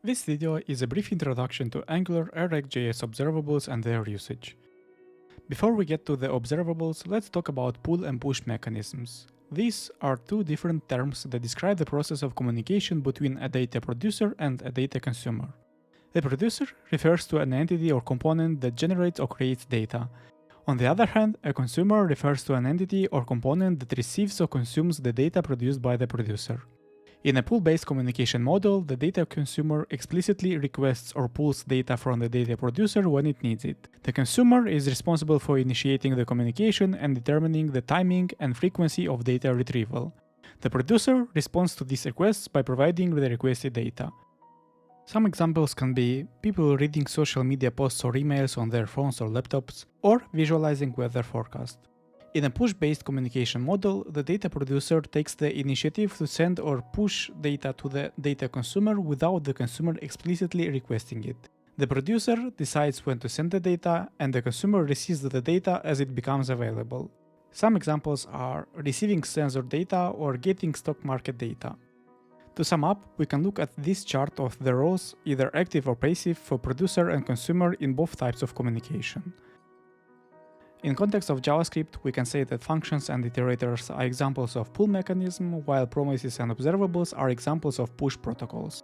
This video is a brief introduction to Angular React.js observables and their usage. Before we get to the observables, let's talk about pull and push mechanisms. These are two different terms that describe the process of communication between a data producer and a data consumer. The producer refers to an entity or component that generates or creates data. On the other hand, a consumer refers to an entity or component that receives or consumes the data produced by the producer. In a pull-based communication model, the data consumer explicitly requests or pulls data from the data producer when it needs it. The consumer is responsible for initiating the communication and determining the timing and frequency of data retrieval. The producer responds to these requests by providing the requested data. Some examples can be people reading social media posts or emails on their phones or laptops, or visualizing weather forecast. In a push-based communication model, the data producer takes the initiative to send or push data to the data consumer without the consumer explicitly requesting it. The producer decides when to send the data, and the consumer receives the data as it becomes available. Some examples are receiving sensor data or getting stock market data. To sum up, we can look at this chart of the roles, either active or passive, for producer and consumer in both types of communication. In context of JavaScript, we can say that functions and iterators are examples of pull mechanism, while promises and observables are examples of push protocols.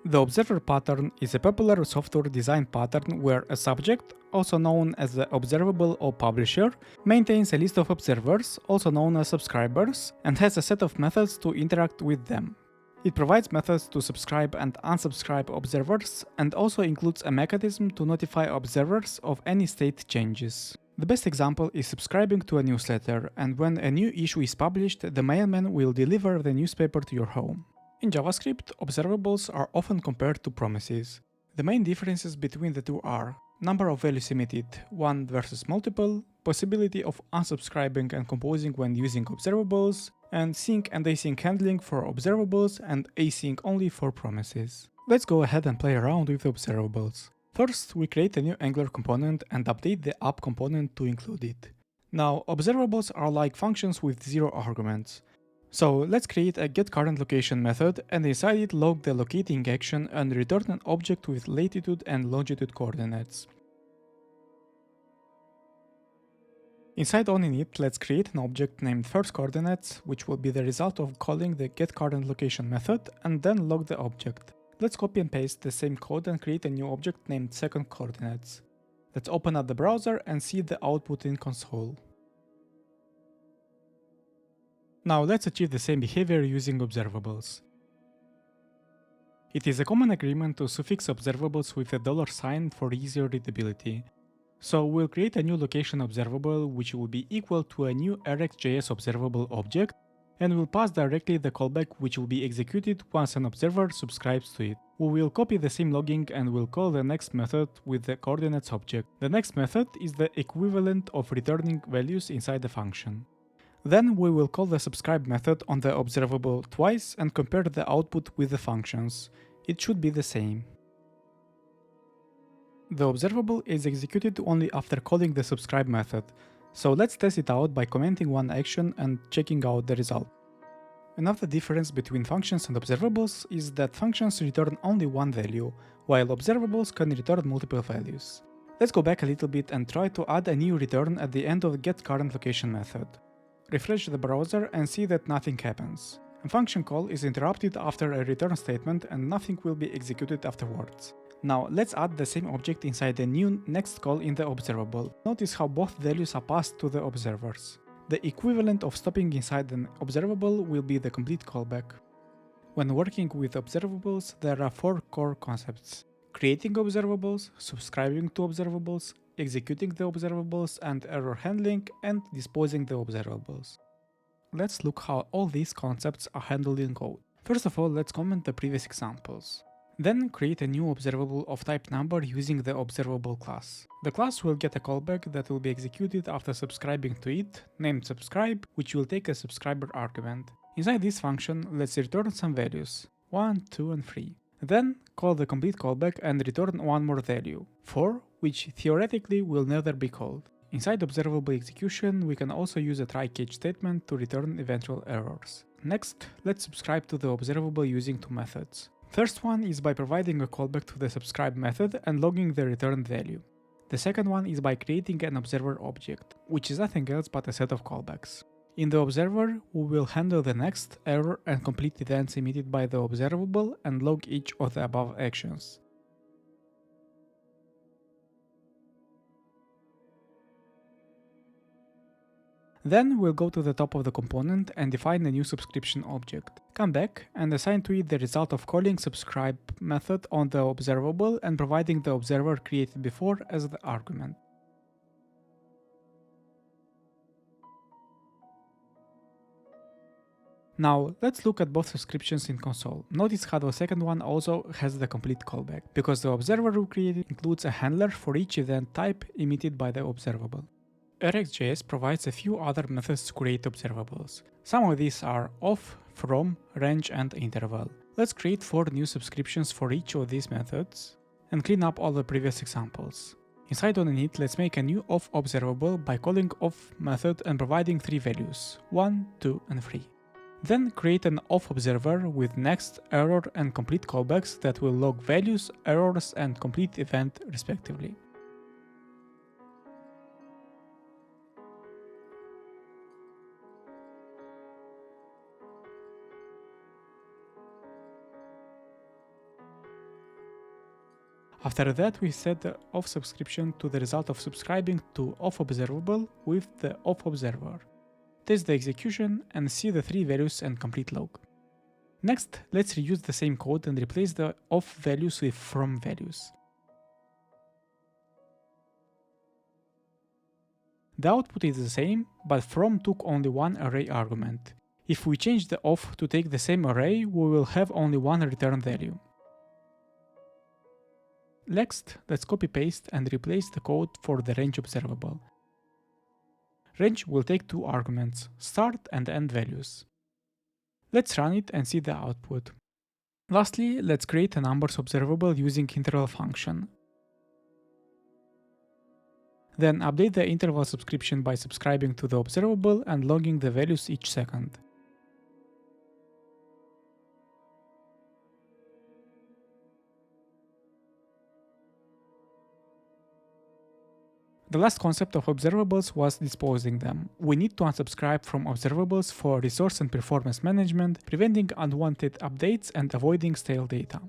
The observer pattern is a popular software design pattern where a subject, also known as the observable or publisher, maintains a list of observers, also known as subscribers, and has a set of methods to interact with them. It provides methods to subscribe and unsubscribe observers, and also includes a mechanism to notify observers of any state changes. The best example is subscribing to a newsletter, and when a new issue is published, the mailman will deliver the newspaper to your home. In JavaScript, observables are often compared to promises. The main differences between the two are number of values emitted, one versus multiple, possibility of unsubscribing and composing when using observables, and sync and async handling for observables and async only for promises. Let's go ahead and play around with observables. First, we create a new Angular component and update the app component to include it. Now, observables are like functions with 0 arguments. So let's create a getCurrentLocation method and inside it log the locating action and return an object with latitude and longitude coordinates. Inside onInit, let's create an object named firstCoordinates, which will be the result of calling the getCurrentLocation method and then log the object. Let's copy and paste the same code and create a new object named secondCoordinates. Let's open up the browser and see the output in console. Now let's achieve the same behavior using observables. It is a common agreement to suffix observables with a $sign for easier readability. So we'll create a new location observable which will be equal to a new React.js observable object, and we'll pass directly the callback which will be executed once an observer subscribes to it. We will copy the same logging and we'll call the next method with the coordinates object. The next method is the equivalent of returning values inside the function. Then we will call the subscribe method on the observable twice and compare the output with the functions. It should be the same. The observable is executed only after calling the subscribe method, so let's test it out by commenting one action and checking out the result. Another difference between functions and observables is that functions return only one value, while observables can return multiple values. Let's go back a little bit and try to add a new return at the end of the getCurrentLocation method. Refresh the browser and see that nothing happens. A function call is interrupted after a return statement and nothing will be executed afterwards. Now let's add the same object inside the new next call in the observable. Notice how both values are passed to the observers. The equivalent of stopping inside an observable will be the complete callback. When working with observables, there are 4 core concepts: creating observables, subscribing to observables, executing the observables and error handling, and disposing the observables. Let's look how all these concepts are handled in code. First of all, let's comment the previous examples. Then create a new observable of type number using the observable class. The class will get a callback that will be executed after subscribing to it, named subscribe, which will take a subscriber argument. Inside this function, let's return some values, 1, 2 and 3. Then call the complete callback and return one more value, 4, which theoretically will never be called. Inside observable execution, we can also use a try-catch statement to return eventual errors. Next, let's subscribe to the observable using two methods. First one is by providing a callback to the subscribe method and logging the returned value. The second one is by creating an observer object, which is nothing else but a set of callbacks. In the observer, we will handle the next, error, and complete events emitted by the observable and log each of the above actions. Then we'll go to the top of the component and define a new subscription object. Come back and assign to it the result of calling subscribe method on the observable and providing the observer created before as the argument. Now, let's look at both subscriptions in console. Notice how the second one also has the complete callback, because the observer we created includes a handler for each event type emitted by the observable. RxJS provides a few other methods to create observables. Some of these are off, from, range, and interval. Let's create 4 new subscriptions for each of these methods and clean up all the previous examples. Inside on init, let's make a new off observable by calling off method and providing 3 values, 1, 2, and 3. Then create an off observer with next, error, and complete callbacks that will log values, errors, and complete event respectively. After that, we set the off subscription to the result of subscribing to off observable with the off observer. Test the execution and see the 3 values and complete log. Next, let's reuse the same code and replace the off values with from values. The output is the same, but from took only one array argument. If we change the off to take the same array, we will have only one return value. Next, let's copy-paste and replace the code for the range observable. Range will take 2 arguments, start and end values. Let's run it and see the output. Lastly, let's create a numbers observable using interval function. Then update the interval subscription by subscribing to the observable and logging the values each second. The last concept of observables was disposing them. We need to unsubscribe from observables for resource and performance management, preventing unwanted updates and avoiding stale data.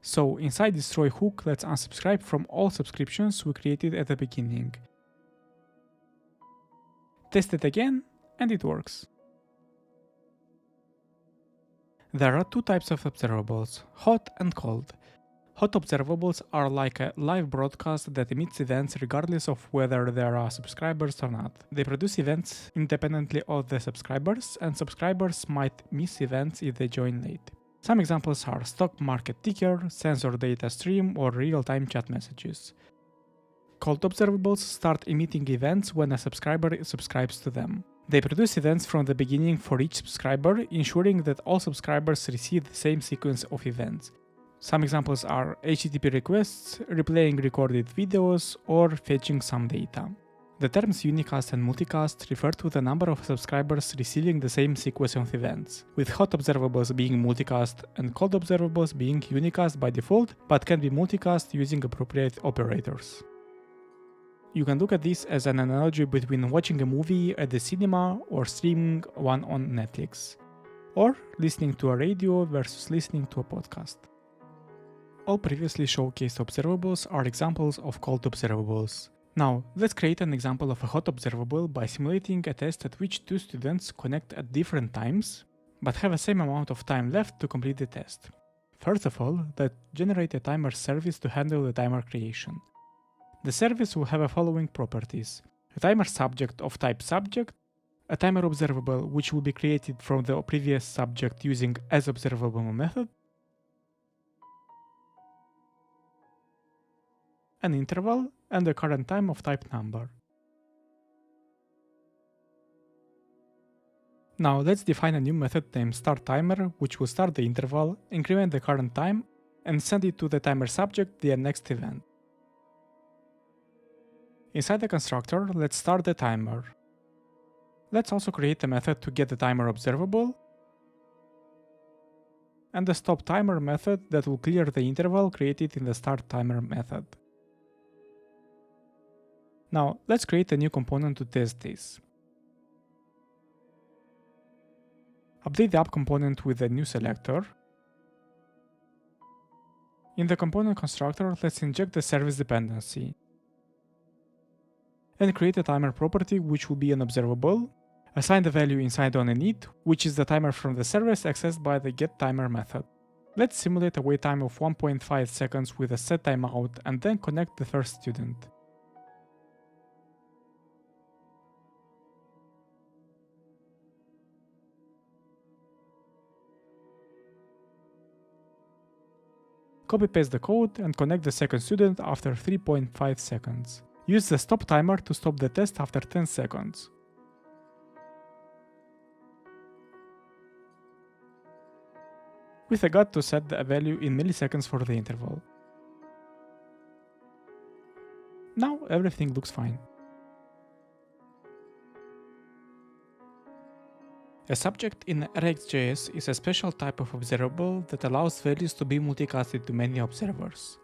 So inside destroy hook, let's unsubscribe from all subscriptions we created at the beginning. Test it again, and it works. There are 2 types of observables, hot and cold. Hot observables are like a live broadcast that emits events regardless of whether there are subscribers or not. They produce events independently of the subscribers, and subscribers might miss events if they join late. Some examples are stock market ticker, sensor data stream, or real-time chat messages. Cold observables start emitting events when a subscriber subscribes to them. They produce events from the beginning for each subscriber, ensuring that all subscribers receive the same sequence of events. Some examples are HTTP requests, replaying recorded videos, or fetching some data. The terms unicast and multicast refer to the number of subscribers receiving the same sequence of events, with hot observables being multicast and cold observables being unicast by default, but can be multicast using appropriate operators. You can look at this as an analogy between watching a movie at the cinema or streaming one on Netflix, or listening to a radio versus listening to a podcast. All previously showcased observables are examples of cold observables. Now, let's create an example of a hot observable by simulating a test at which 2 students connect at different times, but have the same amount of time left to complete the test. First of all, let's generate a timer service to handle the timer creation. The service will have the following properties: a timer subject of type subject, a timer observable which will be created from the previous subject using asObservable method, an interval, and the current time of type number. Now let's define a new method named startTimer, which will start the interval, increment the current time, and send it to the timer subject via next event. Inside the constructor, let's start the timer. Let's also create a method to get the timer observable and the stop timer method that will clear the interval created in the start timer method. Now, let's create a new component to test this. Update the app component with a new selector. In the component constructor, let's inject the service dependency and create a timer property which will be an observable. Assign the value inside on init, which is the timer from the service accessed by the getTimer method. Let's simulate a wait time of 1.5 seconds with a set timeout and then connect the first student. Copy-paste the code and connect the second student after 3.5 seconds. Use the stop timer to stop the test after 10 seconds. We forgot to set the value in milliseconds for the interval. Now everything looks fine. A subject in React.js is a special type of observable that allows values to be multicasted to many observers.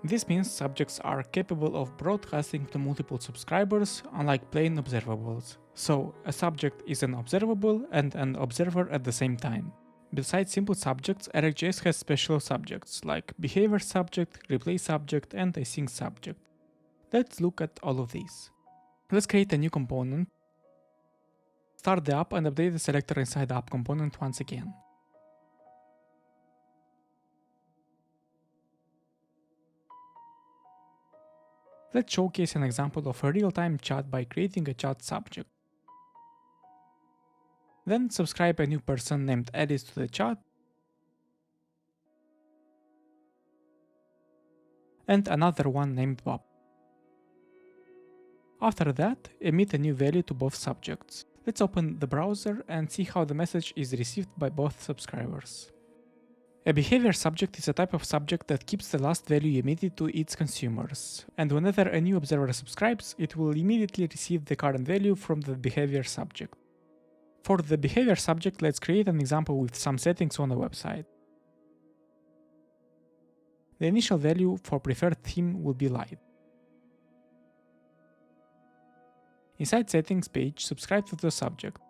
This means subjects are capable of broadcasting to multiple subscribers, unlike plain observables. So, a subject is an observable and an observer at the same time. Besides simple subjects, React.js has special subjects like behavior subject, replay subject, and async subject. Let's look at all of these. Let's create a new component, start the app, and update the selector inside the app component once again. Let's showcase an example of a real-time chat by creating a chat subject. Then subscribe a new person named Alice to the chat, and another one named Bob. After that, emit a new value to both subjects. Let's open the browser and see how the message is received by both subscribers. A behavior subject is a type of subject that keeps the last value emitted to its consumers, and whenever a new observer subscribes, it will immediately receive the current value from the behavior subject. For the behavior subject, let's create an example with some settings on the website. The initial value for preferred theme will be light. Inside settings page, subscribe to the subject.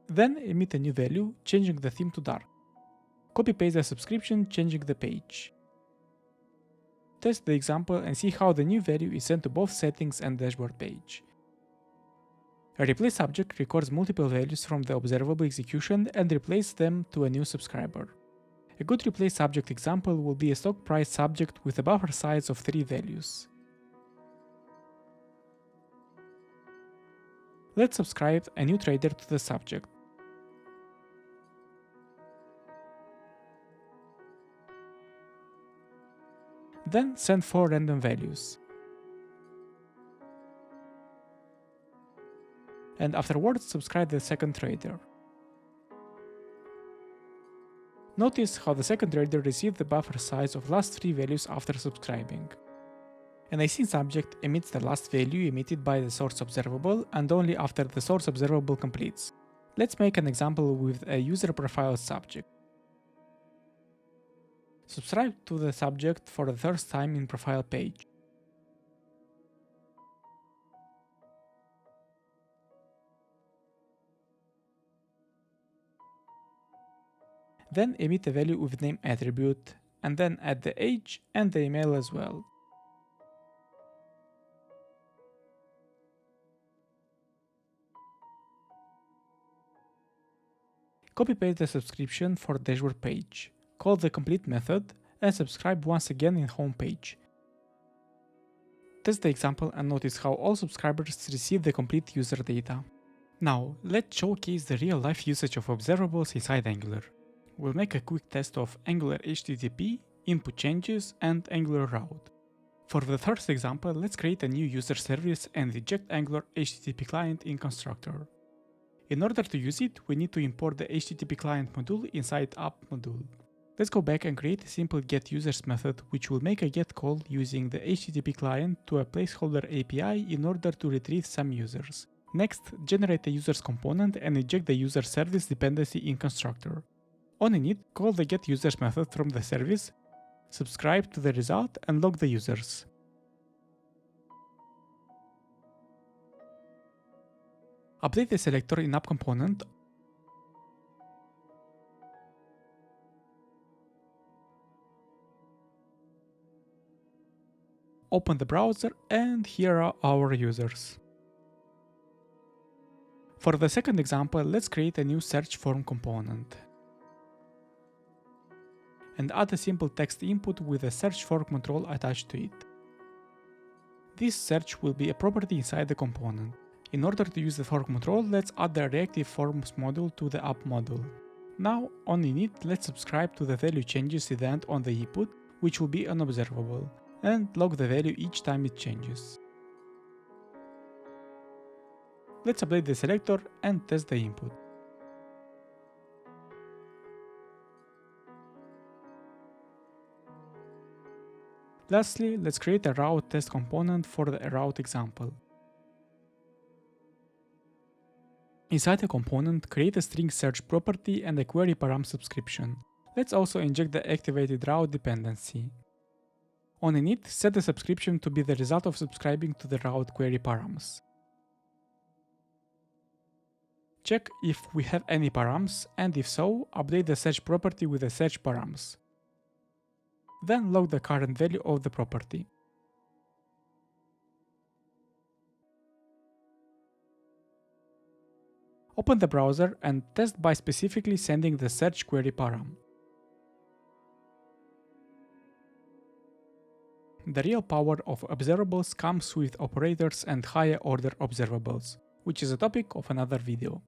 Then emit a new value, changing the theme to dark. Copy-paste the subscription, changing the page. Test the example and see how the new value is sent to both settings and dashboard page. A replay subject records multiple values from the observable execution and replaces them to a new subscriber. A good replay subject example will be a stock price subject with a buffer size of 3 values. Let's subscribe a new trader to the subject. Then send 4 random values. And afterwards subscribe the second trader. Notice how the second trader received the buffer size of last 3 values after subscribing. An async subject emits the last value emitted by the source observable and only after the source observable completes. Let's make an example with a user profile subject. Subscribe to the subject for the first time in profile page. Then emit a value with name attribute, and then add the age and the email as well. Copy-paste the subscription for dashboard page. Call the complete method and subscribe once again in home page. Test the example and notice how all subscribers receive the complete user data. Now, let's showcase the real-life usage of observables inside Angular. We'll make a quick test of Angular HTTP, input changes, and Angular route. For the first example, let's create a new user service and inject Angular HTTP client in constructor. In order to use it, we need to import the HTTP client module inside app module. Let's go back and create a simple getUsers method which will make a get call using the HTTP client to a placeholder API in order to retrieve some users. Next, generate a users component and inject the user service dependency in constructor. On init, call the getUsers method from the service, subscribe to the result and log the users. Update the selector in app component. Open the browser and here are our users. For the second example, let's create a new search form component and add a simple text input with a search form control attached to it. This search will be a property inside the component. In order to use the form control, let's add the reactive forms module to the app module. Now, on init, let's subscribe to the value changes event on the input, which will be an observable, and log the value each time it changes. Let's update the selector and test the input. Lastly, let's create a route test component for the route example. Inside the component, create a string search property and a query param subscription. Let's also inject the activated route dependency. On init, set the subscription to be the result of subscribing to the route query params. Check if we have any params, and if so, update the search property with the search params. Then log the current value of the property. Open the browser and test by specifically sending the search query param. The real power of observables comes with operators and higher order observables, which is a topic of another video.